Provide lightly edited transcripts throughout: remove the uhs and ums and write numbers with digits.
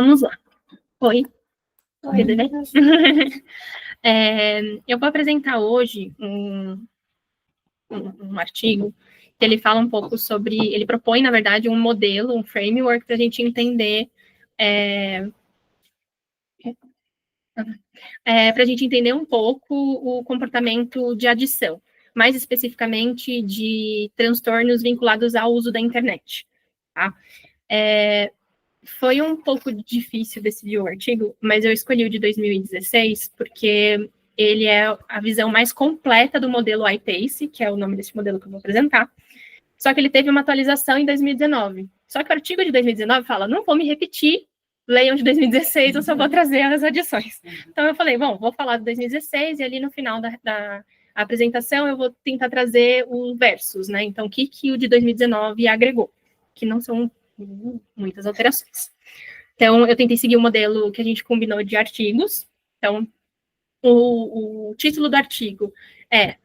Vamos lá. Oi, tudo bem? Eu vou apresentar hoje um artigo que ele fala um pouco sobre, ele propõe, na verdade, um modelo, um framework para a gente entender para a gente entender um pouco o comportamento de adição, mais especificamente de transtornos vinculados ao uso da internet. Tá? Foi um pouco difícil decidir o artigo, mas eu escolhi o de 2016 porque ele é a visão mais completa do modelo iPace, que é o nome desse modelo que eu vou apresentar, só que ele teve uma atualização em 2019. Só que o artigo de 2019 fala, não vou me repetir, leiam de 2016, eu só vou trazer as adições. Então eu falei, bom, vou falar de 2016 e ali no final da apresentação eu vou tentar trazer os versos, né? Então, o que o de 2019 agregou, que não são muitas alterações. Então, eu tentei seguir o modelo que a gente combinou de artigos. Então, o título do artigo é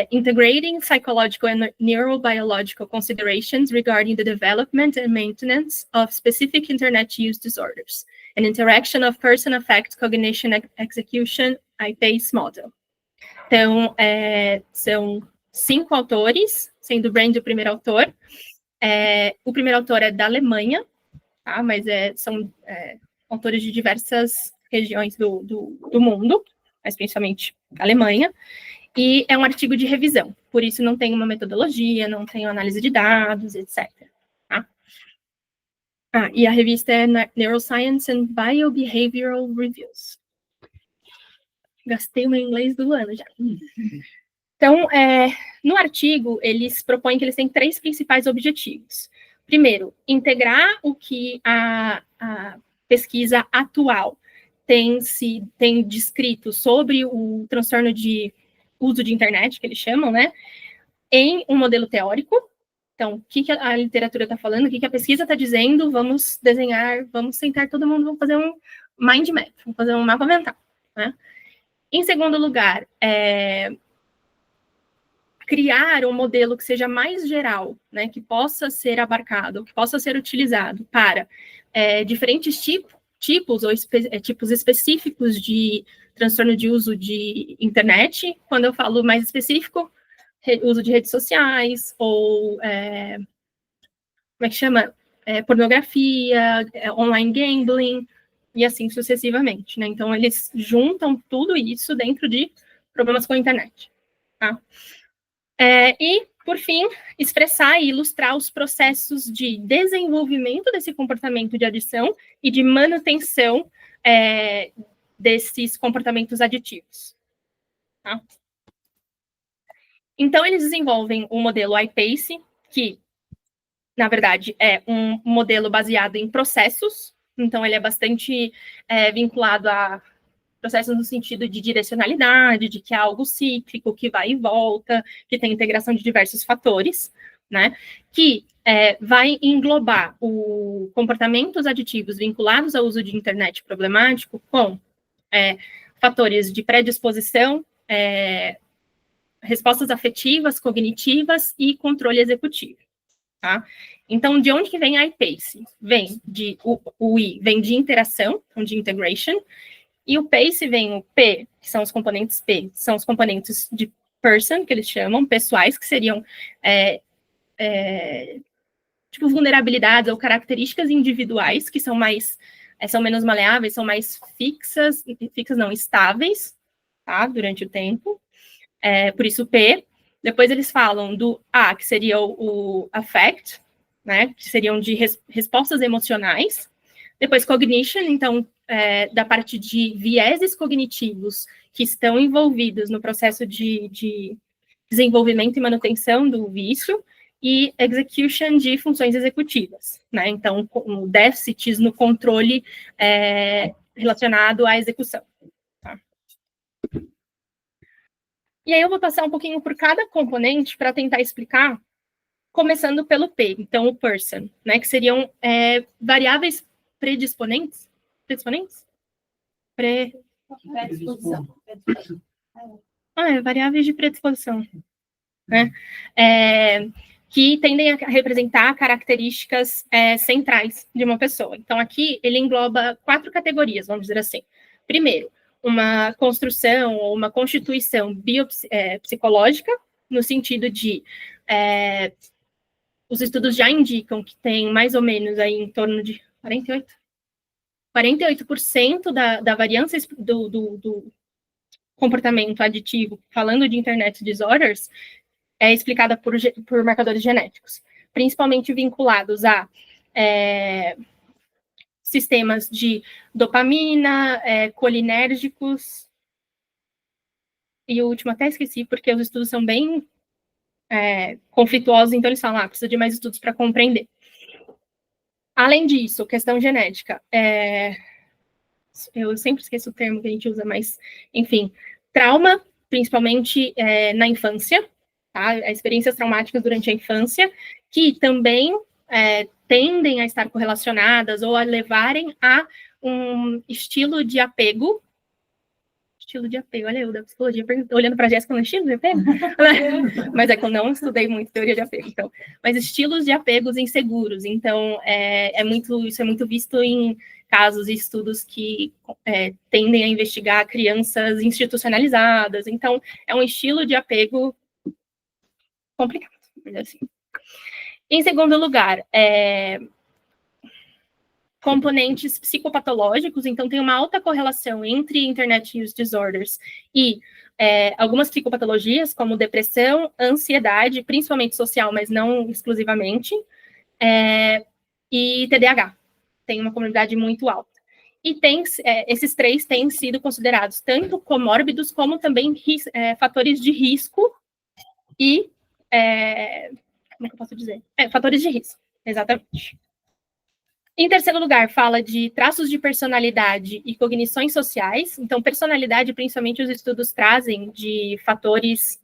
Integrating Psychological and Neurobiological Considerations Regarding the Development and Maintenance of Specific Internet Use Disorders, an Interaction of Person Affect Cognition Execution iPace Model. Então, são 5 autores, sendo o Brand o primeiro autor. O primeiro autor é da Alemanha, tá? Mas são autores de diversas regiões do mundo, mas principalmente Alemanha, e é um artigo de revisão, por isso não tem uma metodologia, não tem análise de dados, etc. Tá? E a revista é Neuroscience and Biobehavioral Reviews. Gastei o meu inglês do ano já. Então, no artigo, eles propõem que eles têm 3 principais objetivos. Primeiro, integrar o que a pesquisa atual tem descrito sobre o transtorno de uso de internet, que eles chamam, né, em um modelo teórico. Então, o que a literatura está falando, o que a pesquisa está dizendo, vamos desenhar, vamos sentar todo mundo, vamos fazer um mind map, vamos fazer um mapa mental, né? Em segundo lugar, criar um modelo que seja mais geral, né, que possa ser abarcado, que possa ser utilizado para diferentes tipos ou tipos específicos de transtorno de uso de internet. Quando eu falo mais específico, uso de redes sociais, ou como é que chama? Pornografia, online gambling, e assim sucessivamente, né? Então, eles juntam tudo isso dentro de problemas com a internet, tá? E, por fim, expressar e ilustrar os processos de desenvolvimento desse comportamento de adição e de manutenção desses comportamentos aditivos. Tá? Então, eles desenvolvem o modelo iPace, que, na verdade, é um modelo baseado em processos. Então, ele é bastante vinculado a processos no sentido de direcionalidade, de que é algo cíclico, que vai e volta, que tem integração de diversos fatores, né? Que vai englobar comportamentos aditivos vinculados ao uso de internet problemático com fatores de predisposição, respostas afetivas, cognitivas e controle executivo, tá? Então, de onde que vem a iPace? O I vem de interação, então de integration, e o PACE vem o P, que são os componentes P, são os componentes de person, que eles chamam, pessoais, que seriam tipo vulnerabilidades ou características individuais, que são menos maleáveis, são mais estáveis, tá, durante o tempo. Por isso P. Depois eles falam do A, que seria o affect, né, que seriam de respostas emocionais. Depois cognition, então, da parte de vieses cognitivos que estão envolvidos no processo de desenvolvimento e manutenção do vício, e execution de funções executivas, né? Então, déficits no controle relacionado à execução. Tá? E aí eu vou passar um pouquinho por cada componente para tentar explicar, começando pelo P, então o person, né? Que seriam variáveis predisponentes? Predisponentes? Predisposição. Variáveis de predisposição. Né? que tendem a representar características centrais de uma pessoa. Então, aqui ele engloba 4 categorias, vamos dizer assim. Primeiro, uma construção ou uma constituição biopsicológica, no sentido de os estudos já indicam que tem mais ou menos aí em torno de 48% da variância do comportamento aditivo, falando de internet disorders, é explicada por marcadores genéticos, principalmente vinculados a sistemas de dopamina, colinérgicos, e o último até esqueci, porque os estudos são bem conflituosos, então eles falam, precisa de mais estudos para compreender. Além disso, questão genética, eu sempre esqueço o termo que a gente usa, mas, enfim, trauma, principalmente na infância, tá? Experiências traumáticas durante a infância, que também tendem a estar correlacionadas ou a levarem a um estilo de apego. Estilo de apego, olha eu da psicologia, olhando para a Jéssica no estilo de apego, mas é que eu não estudei muito teoria de apego, então, mas estilos de apegos inseguros, então, isso é muito visto em casos e estudos que tendem a investigar crianças institucionalizadas, então, é um estilo de apego complicado, assim. Em segundo lugar, componentes psicopatológicos, então tem uma alta correlação entre Internet Use Disorders e algumas psicopatologias, como depressão, ansiedade, principalmente social, mas não exclusivamente, e TDAH. Tem uma comunidade muito alta. E esses 3 têm sido considerados tanto comórbidos como também fatores de risco e como é que eu posso dizer? Fatores de risco, exatamente. Em terceiro lugar, fala de traços de personalidade e cognições sociais. Então, personalidade, principalmente os estudos trazem de fatores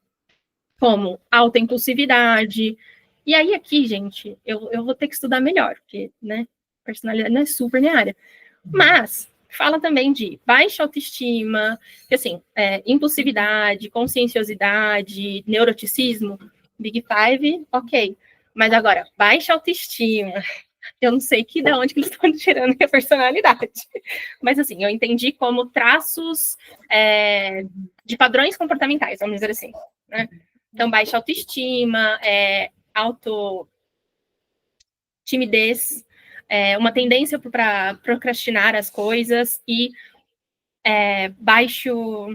como alta impulsividade. E aí, aqui, gente, eu vou ter que estudar melhor, porque, né, personalidade não é super minha área. Mas fala também de baixa autoestima, que, assim, impulsividade, conscienciosidade, neuroticismo, Big Five, ok. Mas agora, baixa autoestima, eu não sei de onde que eles estão tirando a personalidade. Mas, assim, eu entendi como traços de padrões comportamentais, vamos dizer assim, né? Então, baixa autoestima, timidez, uma tendência para procrastinar as coisas e baixo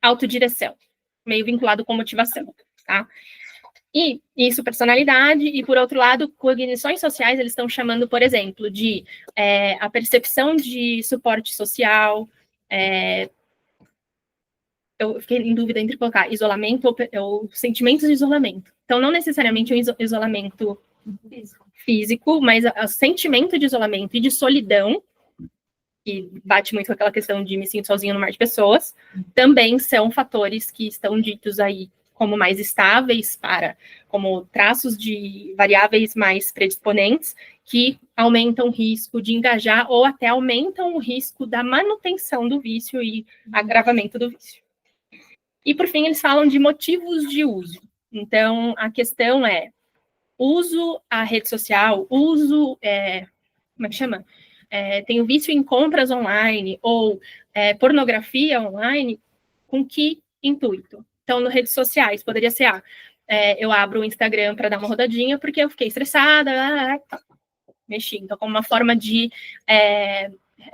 autodireção, meio vinculado com motivação, tá? E isso, personalidade, e por outro lado, cognições sociais, eles estão chamando, por exemplo, de a percepção de suporte social, eu fiquei em dúvida entre colocar isolamento ou sentimentos de isolamento. Então, não necessariamente um isolamento físico, mas o sentimento de isolamento e de solidão, que bate muito com aquela questão de me sinto sozinho no mar de pessoas, também são fatores que estão ditos aí como mais estáveis como traços de variáveis mais predisponentes, que aumentam o risco de engajar ou até aumentam o risco da manutenção do vício e agravamento do vício. E, por fim, eles falam de motivos de uso. Então, a questão é uso a rede social, uso, como é que chama? Tem o vício em compras online ou pornografia online, com que intuito? Então, nas redes sociais, poderia ser, eu abro o Instagram para dar uma rodadinha porque eu fiquei estressada, mexi. Então, como uma forma de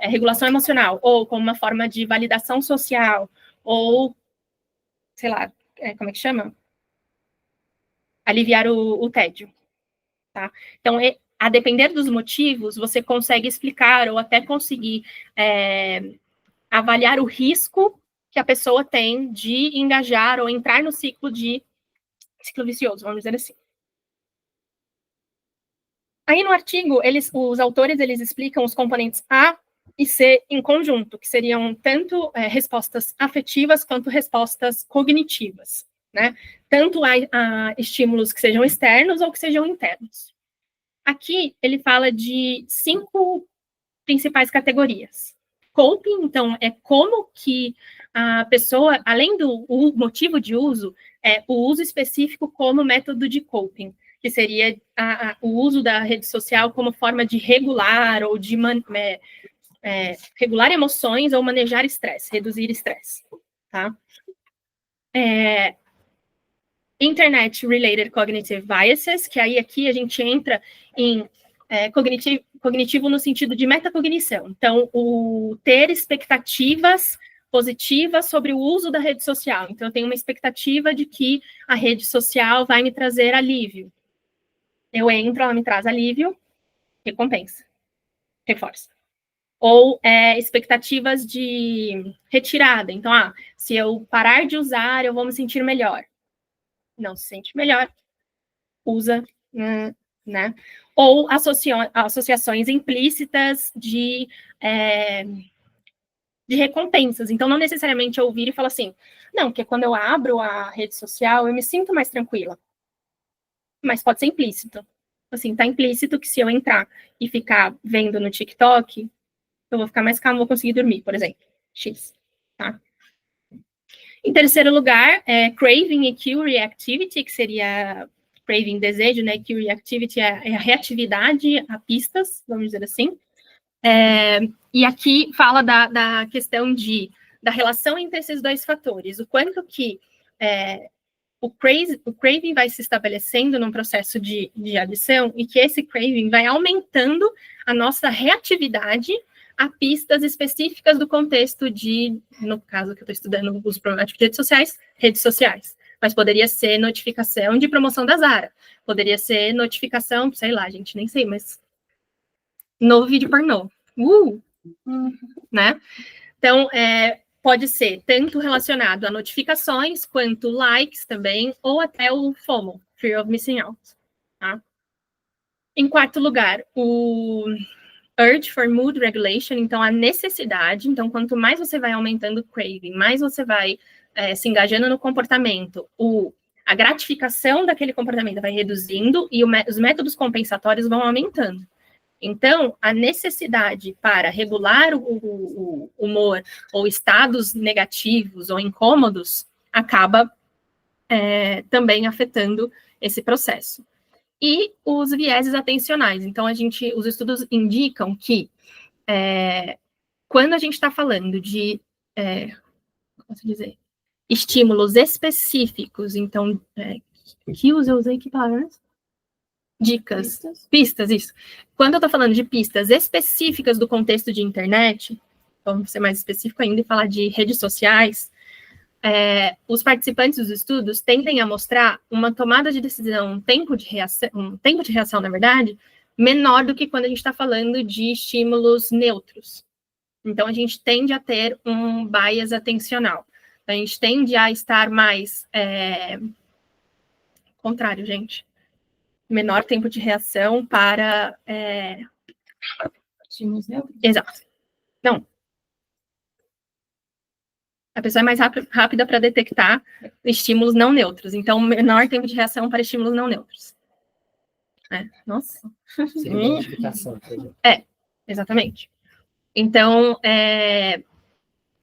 regulação emocional, ou como uma forma de validação social, ou, sei lá, como é que chama? Aliviar o tédio, tá? Então, a depender dos motivos, você consegue explicar ou até conseguir avaliar o risco que a pessoa tem de engajar ou entrar no ciclo vicioso, vamos dizer assim. Aí no artigo, os autores explicam os componentes A e C em conjunto, que seriam tanto respostas afetivas quanto respostas cognitivas, né? Tanto a estímulos que sejam externos ou que sejam internos. Aqui ele fala de 5 principais categorias. Coping, então, é como que a pessoa, além do motivo de uso, o uso específico como método de coping. que seria o uso da rede social como forma de regular ou de regular emoções ou manejar estresse, reduzir estresse, tá? Internet-related cognitive biases, que aí aqui a gente entra em cognitivo no sentido de metacognição. Então, o ter expectativas positivas sobre o uso da rede social. Então, eu tenho uma expectativa de que a rede social vai me trazer alívio. Eu entro, ela me traz alívio, recompensa, reforça. Ou expectativas de retirada. Então, se eu parar de usar, eu vou me sentir melhor. Não se sente melhor, usa, né? Ou associações implícitas de recompensas. Então, não necessariamente eu ouvir e falar assim, não, porque quando eu abro a rede social, eu me sinto mais tranquila. Mas pode ser implícito. Assim, tá implícito que se eu entrar e ficar vendo no TikTok, eu vou ficar mais calma, vou conseguir dormir, por exemplo. X, tá? Em terceiro lugar, craving e cue reactivity, que seria craving, desejo, né? Cue reactivity é a reatividade a pistas, vamos dizer assim. E aqui fala da questão da relação entre esses dois fatores, o quanto que o craving vai se estabelecendo num processo de adição e que esse craving vai aumentando a nossa reatividade a pistas específicas do contexto no caso que eu estou estudando, o uso problemático de redes sociais. Mas poderia ser notificação de promoção da Zara, poderia ser notificação, sei lá, gente, nem sei, mas novo vídeo pornô. Né? Então, pode ser tanto relacionado a notificações, quanto likes também, ou até o FOMO, Fear of Missing Out. Tá? Em quarto lugar, o urge for mood regulation, então a necessidade. Então, quanto mais você vai aumentando o craving, mais você vai se engajando no comportamento, a gratificação daquele comportamento vai reduzindo e os métodos compensatórios vão aumentando. Então, a necessidade para regular o humor ou estados negativos ou incômodos acaba também afetando esse processo. E os vieses atencionais. Então, os estudos indicam que quando a gente está falando de, como posso dizer, estímulos específicos, então, que eu usei que palavras? Dicas, pistas, isso. Quando eu estou falando de pistas específicas do contexto de internet, vamos ser mais específico ainda e falar de redes sociais, os participantes dos estudos tendem a mostrar uma tomada de decisão, um tempo de reação, na verdade, menor do que quando a gente está falando de estímulos neutros. Então, a gente tende a ter um bias atencional. A gente tende a estar mais... contrário, gente. Menor tempo de reação para... estímulos neutros? Exato. Não. A pessoa é mais rápida para detectar estímulos não neutros. Então, menor tempo de reação para estímulos não neutros. Nossa. Exatamente. Então,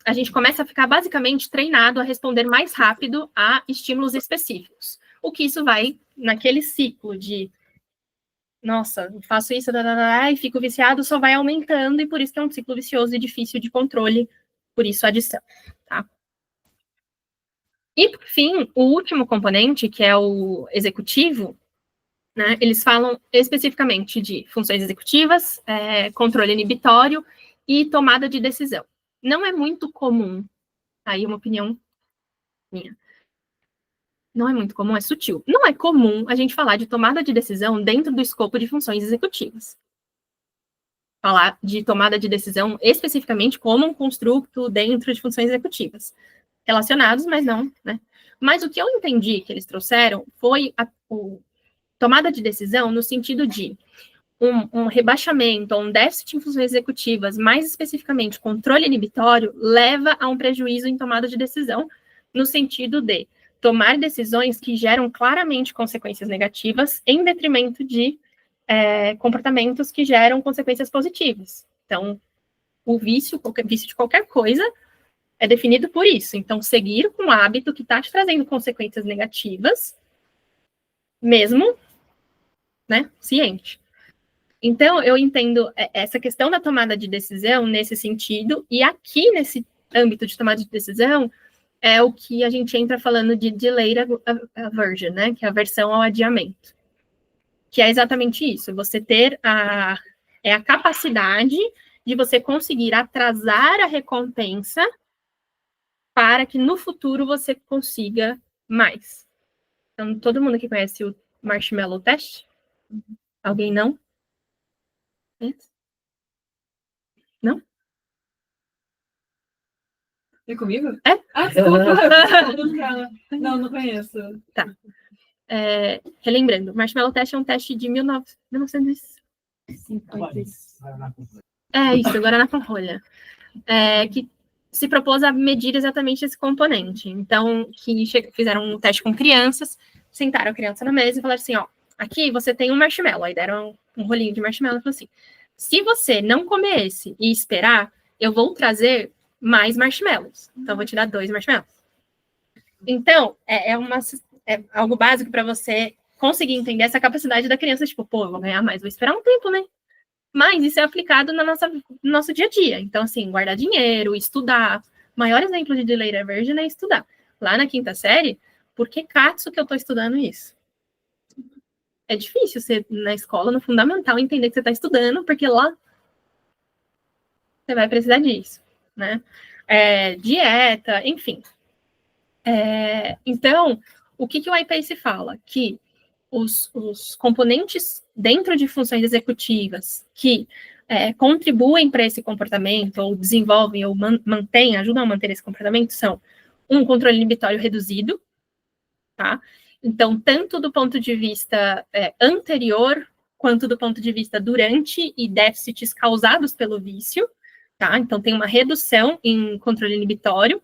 a gente começa a ficar basicamente treinado a responder mais rápido a estímulos específicos. O que isso vai naquele ciclo de nossa, faço isso, e fico viciado, só vai aumentando, e por isso que é um ciclo vicioso e difícil de controle, por isso a adição, tá? E, por fim, o último componente, que é o executivo, né, eles falam especificamente de funções executivas, controle inibitório e tomada de decisão. Não é muito comum, aí uma opinião minha, não é muito comum, é sutil. Não é comum a gente falar de tomada de decisão dentro do escopo de funções executivas. Falar de tomada de decisão especificamente como um construto dentro de funções executivas. Relacionados, mas não, né? Mas o que eu entendi que eles trouxeram foi tomada de decisão no sentido de um rebaixamento ou um déficit em funções executivas, mais especificamente controle inibitório, leva a um prejuízo em tomada de decisão, no sentido de tomar decisões que geram claramente consequências negativas em detrimento de comportamentos que geram consequências positivas. Então, o vício de qualquer coisa é definido por isso. Então, seguir com um hábito que está te trazendo consequências negativas, mesmo né, ciente. Então, eu entendo essa questão da tomada de decisão nesse sentido, e aqui nesse âmbito de tomada de decisão, é o que a gente entra falando de delayed aversion, né, que é a aversão ao adiamento. Que é exatamente isso, você ter a capacidade de você conseguir atrasar a recompensa para que no futuro você consiga mais. Então, todo mundo que conhece o Marshmallow Test? Alguém não? Não? É comigo? É? Ah, desculpa. Não conheço. Tá. Relembrando, Marshmallow Test é um teste de 1950. Isso, agora na rolha. Que se propôs a medir exatamente esse componente. Então, que fizeram um teste com crianças, sentaram a criança na mesa e falaram assim, ó, aqui você tem um marshmallow. Aí deram um rolinho de marshmallow e falaram assim, se você não comer esse e esperar, eu vou trazer mais marshmallows. Então, eu vou te dar 2 marshmallows. Então, é algo básico para você conseguir entender essa capacidade da criança, tipo, pô, eu vou ganhar mais, vou esperar um tempo, né? Mas isso é aplicado no nosso dia a dia. Então, assim, guardar dinheiro, estudar. O maior exemplo de delayed aversion é estudar. Lá na 5ª série, por que catso que eu estou estudando isso? É difícil você, na escola, no fundamental, entender que você está estudando, porque lá você vai precisar disso, né? Dieta, enfim. Então, o que o iPace fala? Que os componentes dentro de funções executivas que contribuem para esse comportamento, ou desenvolvem, ou mantêm, ajudam a manter esse comportamento, são um controle inibitório reduzido, tá? Então, tanto do ponto de vista anterior, quanto do ponto de vista durante e déficits causados pelo vício, tá? Então, tem uma redução em controle inibitório.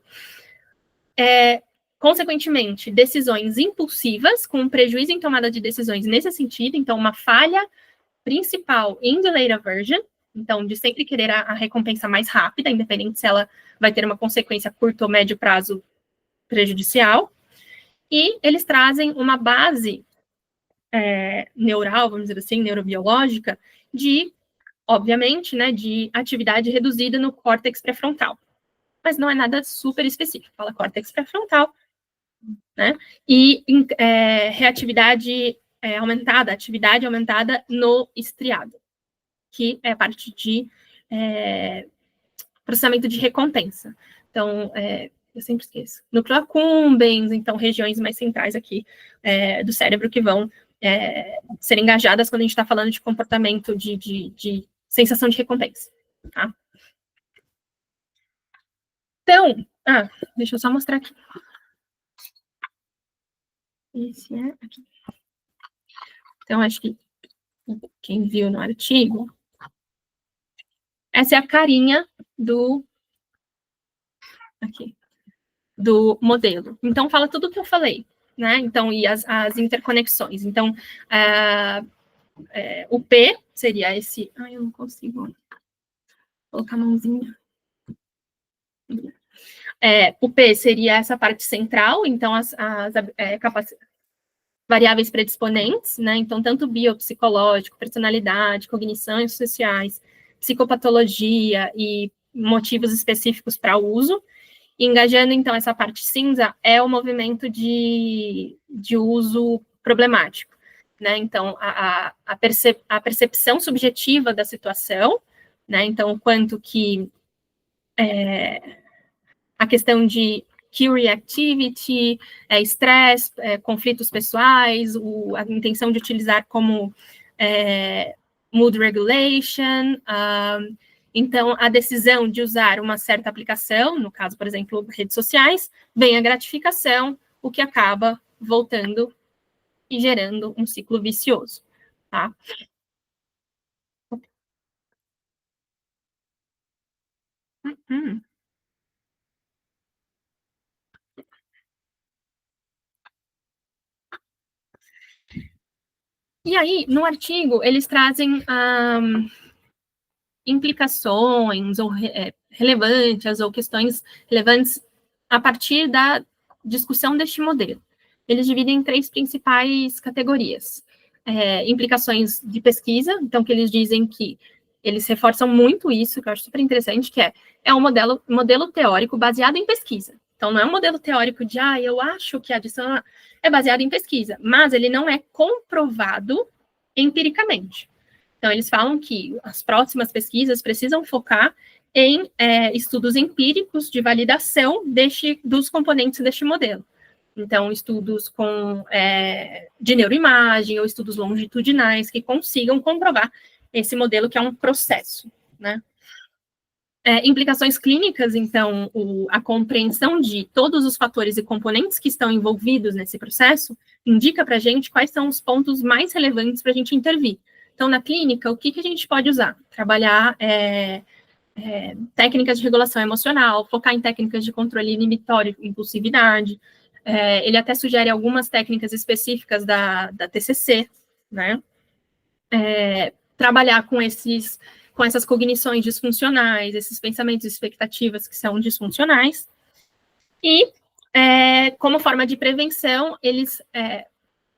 Consequentemente, decisões impulsivas, com prejuízo em tomada de decisões nesse sentido. Então, uma falha principal em delayed aversion, então, de sempre querer a recompensa mais rápida, independente se ela vai ter uma consequência a curto ou médio prazo prejudicial. E eles trazem uma base neural, vamos dizer assim, neurobiológica, de, obviamente, né, de atividade reduzida no córtex pré-frontal. Mas não é nada super específico, fala córtex pré-frontal, né? E reatividade aumentada, atividade aumentada no estriado, que é parte de processamento de recompensa. Então, eu sempre esqueço. Núcleo accumbens, então, regiões mais centrais aqui do cérebro que vão ser engajadas quando a gente está falando de comportamento de sensação de recompensa, tá? Então, deixa eu só mostrar aqui. Esse é aqui. Então, acho que quem viu no artigo, essa é a carinha do modelo. Então, fala tudo o que eu falei, né? Então, e as interconexões. Então, o P seria esse... Ai, eu não consigo colocar a mãozinha. O P seria essa parte central, então, as variáveis predisponentes, né? Então, tanto biopsicológico, personalidade, cognições sociais, psicopatologia e motivos específicos para uso. E engajando, então, essa parte cinza é o movimento de uso problemático, né? Então, a percepção subjetiva da situação, né? Então, o quanto que a questão de key reactivity, estresse, conflitos pessoais, a intenção de utilizar como mood regulation, então, a decisão de usar uma certa aplicação, no caso, por exemplo, redes sociais, vem a gratificação, o que acaba voltando e gerando um ciclo vicioso, tá? E aí, no artigo, eles trazem implicações ou relevantes ou questões relevantes a partir da discussão deste modelo. Eles dividem em 3 principais categorias. implicações de pesquisa, então que eles dizem que eles reforçam muito isso, que eu acho super interessante, que é um modelo teórico baseado em pesquisa. Então, não é um modelo teórico de, eu acho que a adição é baseado em pesquisa, mas ele não é comprovado empiricamente. Então, eles falam que as próximas pesquisas precisam focar em estudos empíricos de validação dos componentes deste modelo. Então, estudos de neuroimagem ou estudos longitudinais que consigam comprovar esse modelo que é um processo, né? Implicações clínicas, então, a compreensão de todos os fatores e componentes que estão envolvidos nesse processo indica para a gente quais são os pontos mais relevantes para a gente intervir. Então, na clínica, o que a gente pode usar? Trabalhar técnicas de regulação emocional, focar em técnicas de controle inibitório e impulsividade. Ele até sugere algumas técnicas específicas da TCC, né? Trabalhar com essas cognições disfuncionais, esses pensamentos e expectativas que são disfuncionais. E, como forma de prevenção, eles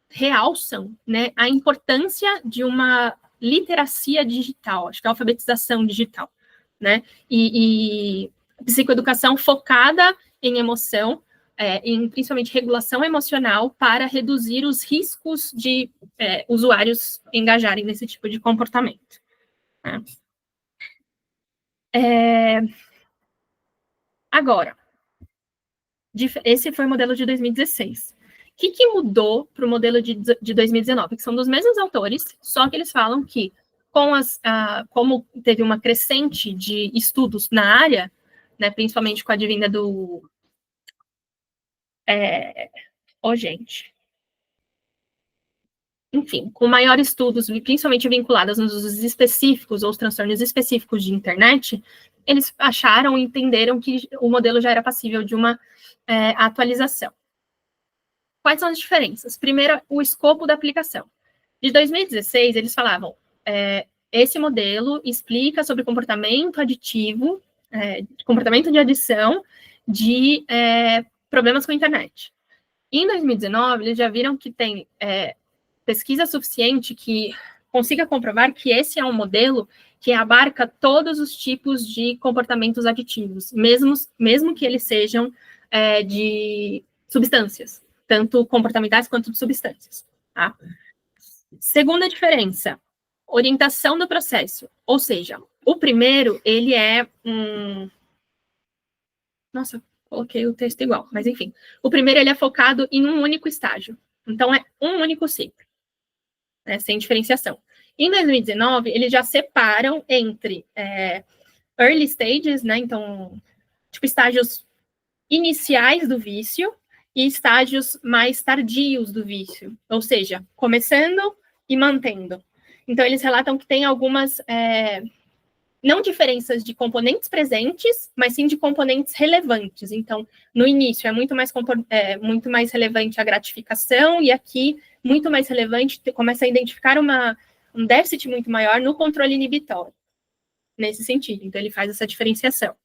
realçam, né, a importância de uma literacia digital, acho que é a alfabetização digital, né, e psicoeducação focada em emoção, em principalmente regulação emocional, para reduzir os riscos de usuários engajarem nesse tipo de comportamento. Né. Agora, esse foi o modelo de 2016. O que mudou para o modelo de 2019? Que são dos mesmos autores, só que eles falam que, como teve uma crescente de estudos na área, né, principalmente com a advinda do... Enfim, com maiores estudos, principalmente vinculados nos usos específicos ou os transtornos específicos de internet, eles acharam e entenderam que o modelo já era passível de uma atualização. Quais são as diferenças? Primeiro, o escopo da aplicação. De 2016, eles falavam, esse modelo explica sobre comportamento aditivo, comportamento de adição de problemas com a internet. Em 2019, eles já viram que tem pesquisa suficiente que consiga comprovar que esse é um modelo que abarca todos os tipos de comportamentos aditivos, mesmo que eles sejam de substâncias, tanto comportamentais quanto de substâncias. Tá? Segunda diferença, orientação do processo. Ou seja, o primeiro, ele é Nossa, coloquei o texto igual, mas enfim. O primeiro, ele é focado em um único estágio. Então, é um único ciclo, né, sem diferenciação. Em 2019, eles já separam entre early stages, né, então, tipo, estágios iniciais do vício e estágios mais tardios do vício, ou seja, começando e mantendo. Então, eles relatam que tem algumas, não diferenças de componentes presentes, mas sim de componentes relevantes. Então, no início é muito mais relevante a gratificação, e aqui, muito mais relevante, começa a identificar um déficit muito maior no controle inibitório, nesse sentido. Então, ele faz essa diferenciação.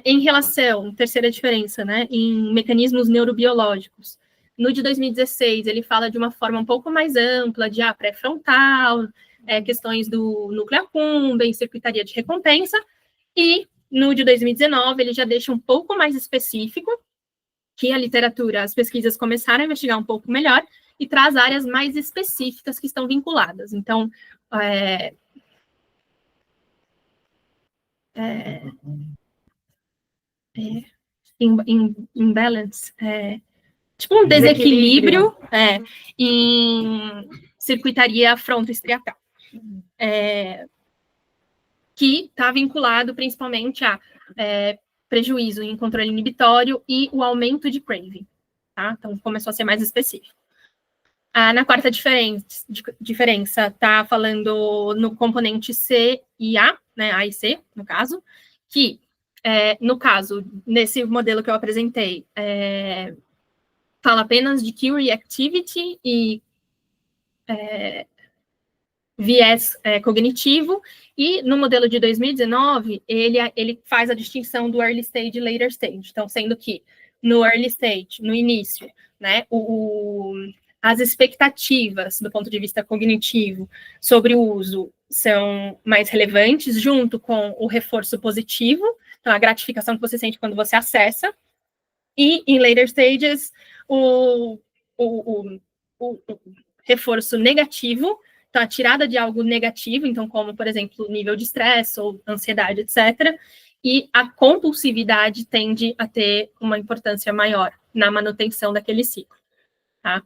Em relação, terceira diferença, né, em mecanismos neurobiológicos. No de 2016, ele fala de uma forma um pouco mais ampla, de pré-frontal, questões do núcleo accumbens, circuitaria de recompensa, e no de 2019, ele já deixa um pouco mais específico, que a literatura, as pesquisas começaram a investigar um pouco melhor, e traz áreas mais específicas que estão vinculadas. Então, imbalance, tipo um desequilíbrio em circuitaria frontoestriatal, que está vinculado principalmente a prejuízo em controle inibitório e o aumento de craving, tá? Então, começou a ser mais específico. Na quarta diferença, está falando no componente C e A, né, A e C, no caso, que, no caso, nesse modelo que eu apresentei, fala apenas de cue activity e viés cognitivo, e no modelo de 2019, ele faz a distinção do early stage e later stage. Então, sendo que no early stage, no início, né, as expectativas do ponto de vista cognitivo sobre o uso são mais relevantes, junto com o reforço positivo, então a gratificação que você sente quando você acessa, e em later stages, o reforço negativo, então a tirada de algo negativo, então como, por exemplo, nível de estresse ou ansiedade, etc., e a compulsividade tende a ter uma importância maior na manutenção daquele ciclo, tá?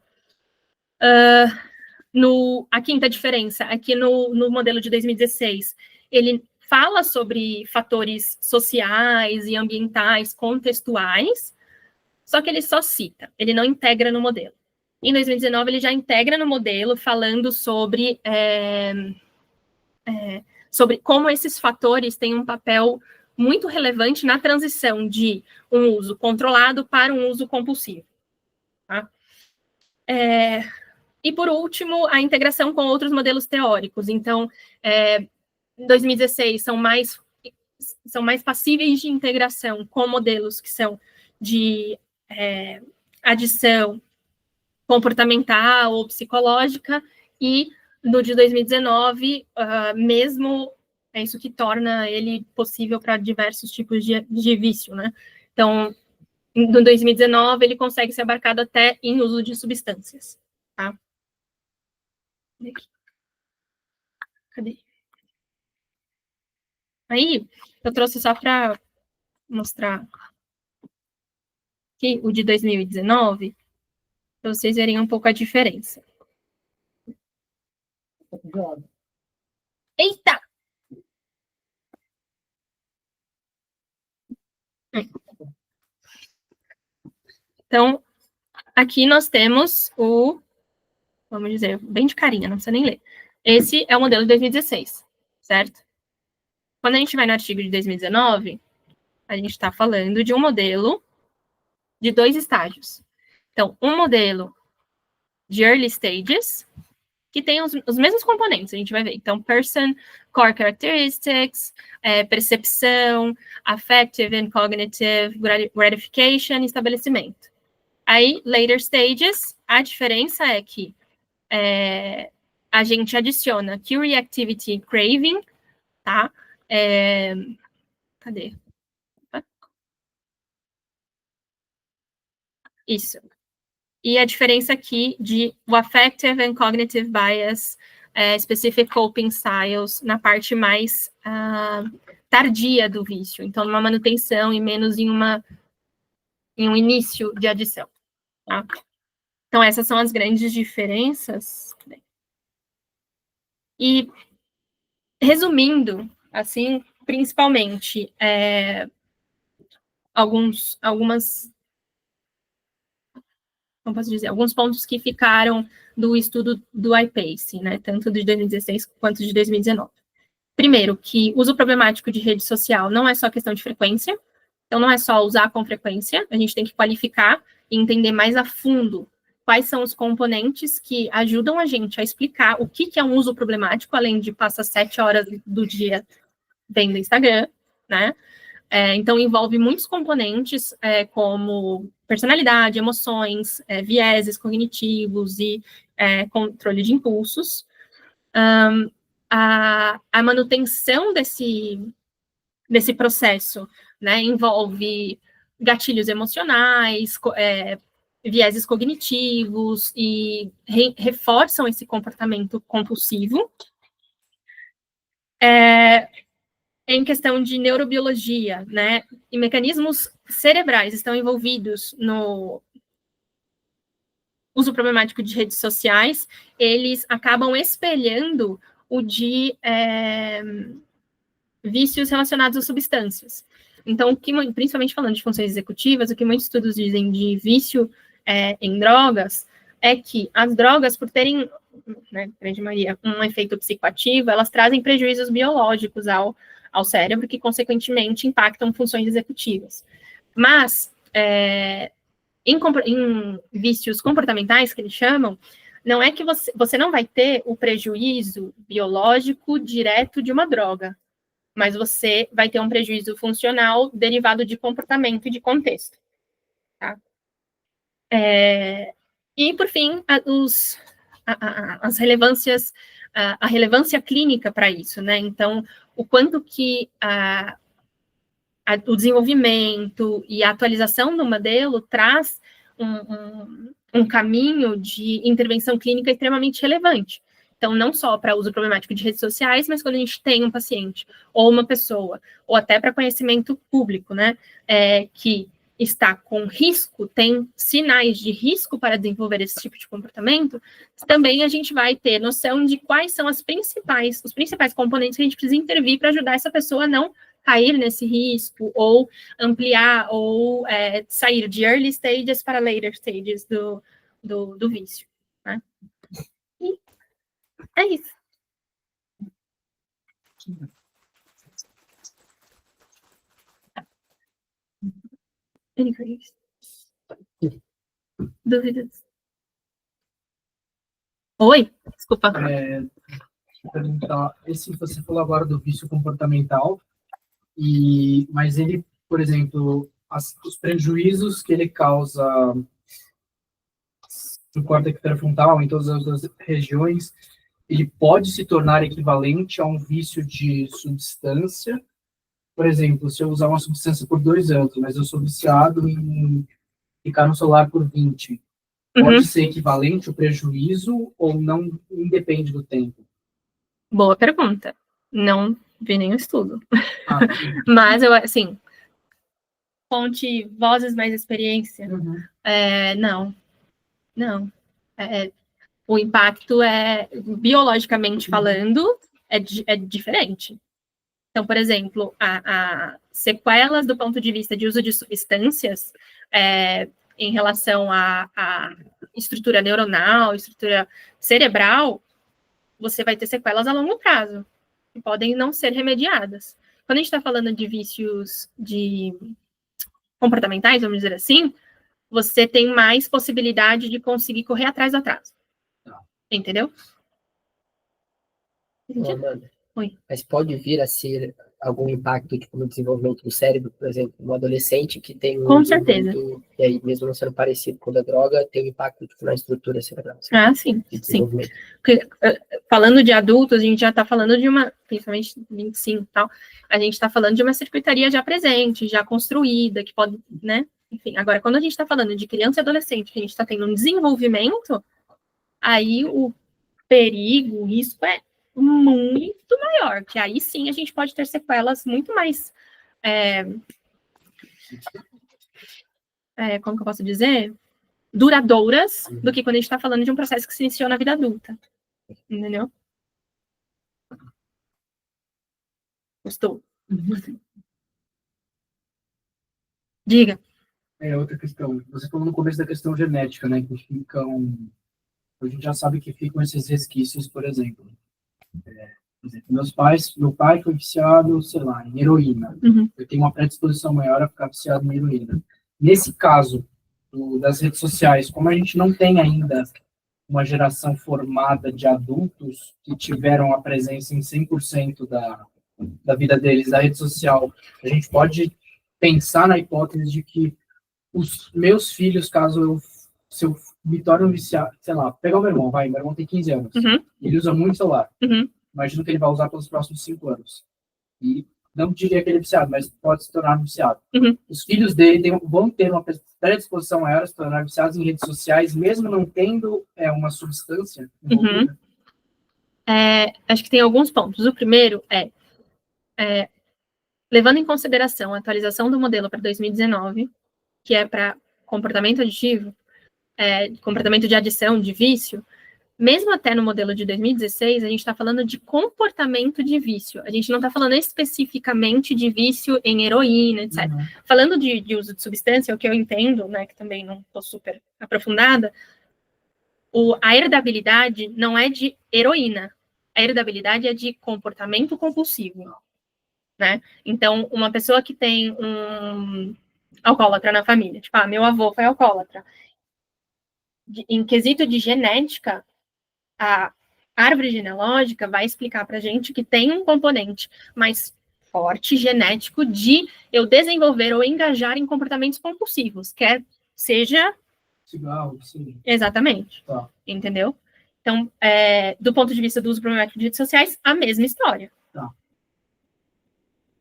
A quinta diferença é que no modelo de 2016, ele fala sobre fatores sociais e ambientais contextuais, só que ele só cita, ele não integra no modelo. Em 2019, ele já integra no modelo, falando sobre como esses fatores têm um papel muito relevante na transição de um uso controlado para um uso compulsivo. Tá? E, por último, a integração com outros modelos teóricos. Então, em 2016, são mais passíveis de integração com modelos que são de adição comportamental ou psicológica, e no de 2019, mesmo é isso que torna ele possível para diversos tipos de vício, né? Então, no 2019, ele consegue ser abarcado até em uso de substâncias, tá? Cadê? Aí, eu trouxe só para mostrar aqui o de 2019, para vocês verem um pouco a diferença. Eita! Então, aqui nós temos vamos dizer, bem de carinha, não precisa nem ler. Esse é o modelo de 2016, certo? Quando a gente vai no artigo de 2019, a gente está falando de um modelo de 2 estágios. Então, um modelo de early stages, que tem os mesmos componentes, a gente vai ver. Então, person, core characteristics, percepção, affective and cognitive gratification e estabelecimento. Aí, later stages, a diferença é que a gente adiciona Curie Activity Craving, tá? Cadê? Isso. E a diferença aqui de o Affective and Cognitive Bias, Specific Coping Styles, na parte mais tardia do vício. Então, numa manutenção e menos em um início de adição. Tá? Então, essas são as grandes diferenças. E, resumindo, assim, principalmente, alguns como posso dizer, alguns pontos que ficaram do estudo do iPace, né, tanto de 2016 quanto de 2019. Primeiro, que uso problemático de rede social não é só questão de frequência, então não é só usar com frequência, a gente tem que qualificar e entender mais a fundo quais são os componentes que ajudam a gente a explicar o que é um uso problemático, além de passar 7 horas do dia vendo Instagram, né? Então, envolve muitos componentes, como personalidade, emoções, vieses cognitivos e controle de impulsos. A manutenção desse processo, né, envolve gatilhos emocionais, vieses cognitivos e reforçam esse comportamento compulsivo. Em questão de neurobiologia, né, e mecanismos cerebrais estão envolvidos no uso problemático de redes sociais, eles acabam espelhando o de vícios relacionados a substâncias. Então, principalmente falando de funções executivas, o que muitos estudos dizem de vício em drogas é que as drogas, por terem, né, grande maioria, um efeito psicoativo, elas trazem prejuízos biológicos ao cérebro, que, consequentemente, impactam funções executivas. Mas, em vícios comportamentais, que eles chamam, não é que você não vai ter o prejuízo biológico direto de uma droga, mas você vai ter um prejuízo funcional derivado de comportamento e de contexto. Tá? E, por fim, as relevâncias, a relevância clínica para isso, né? Então, o quanto que o desenvolvimento e a atualização do modelo traz um caminho de intervenção clínica extremamente relevante. Então, não só para uso problemático de redes sociais, mas quando a gente tem um paciente ou uma pessoa, ou até para conhecimento público, né, que está com risco, tem sinais de risco para desenvolver esse tipo de comportamento, também a gente vai ter noção de quais são os principais componentes que a gente precisa intervir para ajudar essa pessoa a não cair nesse risco, ou ampliar, ou sair de early stages para later stages do vício. Né? E é isso. Dúvidas? Oi? Desculpa. Perguntar, você falou agora do vício comportamental, mas ele, por exemplo, os prejuízos que ele causa no córtex pré-frontal, em todas as outras regiões, ele pode se tornar equivalente a um vício de substância. Por exemplo, se eu usar uma substância por 2 anos, mas eu sou viciado em ficar no celular por 20, pode ser equivalente o prejuízo ou não independe do tempo? Boa pergunta. Não vi nenhum estudo. Mas, eu, assim, fonte, vozes mais experiência. Não. O impacto biologicamente falando, é diferente. Então, por exemplo, a sequelas do ponto de vista de uso de substâncias em relação à estrutura neuronal, estrutura cerebral, você vai ter sequelas a longo prazo, que podem não ser remediadas. Quando a gente está falando de vícios comportamentais, vamos dizer assim, você tem mais possibilidade de conseguir correr atrás do atraso. Entendeu? Amanda, Oi. mas pode vir a ser algum impacto tipo, no desenvolvimento do cérebro, por exemplo, um adolescente que tem Com certeza. E aí, mesmo não sendo parecido com a droga, tem um impacto tipo, na estrutura cerebral. Sim. Porque, falando de adultos, a gente já está falando de principalmente 25 e tal, a gente está falando de uma circuitaria já presente, já construída, que pode, né? Enfim, agora, quando a gente está falando de criança e adolescente, que a gente está tendo um desenvolvimento, aí o perigo, o risco é muito maior, que aí sim a gente pode ter sequelas muito mais, como que eu posso dizer? Duradouras do que quando a gente está falando de um processo que se iniciou na vida adulta. Entendeu? Gostou? Diga. Outra questão. Você falou no começo da questão genética, né? Que a gente já sabe que ficam esses resquícios, por exemplo. Por exemplo, meu pai foi viciado, sei lá, em heroína. Eu tenho uma predisposição maior a ficar viciado em heroína. Nesse caso das redes sociais, como a gente não tem ainda uma geração formada de adultos que tiveram a presença em 100% da vida deles da rede social, a gente pode pensar na hipótese de que os meus filhos, se eu me torne um viciado, sei lá, pegar o meu irmão tem 15 anos, ele usa muito celular, imagino que ele vai usar pelos próximos 5 anos, e não diria que ele é viciado, mas pode se tornar um viciado. Os filhos dele vão ter uma predisposição maior a se tornar viciados em redes sociais, mesmo não tendo uma substância envolvida? Acho que tem alguns pontos. O primeiro levando em consideração a atualização do modelo para 2019, que é para comportamento aditivo, comportamento de adição, de vício, mesmo até no modelo de 2016, a gente está falando de comportamento de vício. A gente não está falando especificamente de vício em heroína, etc. Falando de uso de substância, o que eu entendo, né, que também não estou super aprofundada, a heredabilidade não é de heroína. A heredabilidade é de comportamento compulsivo. Né? Então, uma pessoa que tem um alcoólatra na família, tipo, meu avô foi alcoólatra. Em quesito de genética, a árvore genealógica vai explicar pra gente que tem um componente mais forte genético de eu desenvolver ou engajar em comportamentos compulsivos, quer seja cigarro, sim. Exatamente. Tá. Entendeu? Então, do ponto de vista do uso problemático de redes sociais, a mesma história. Tá.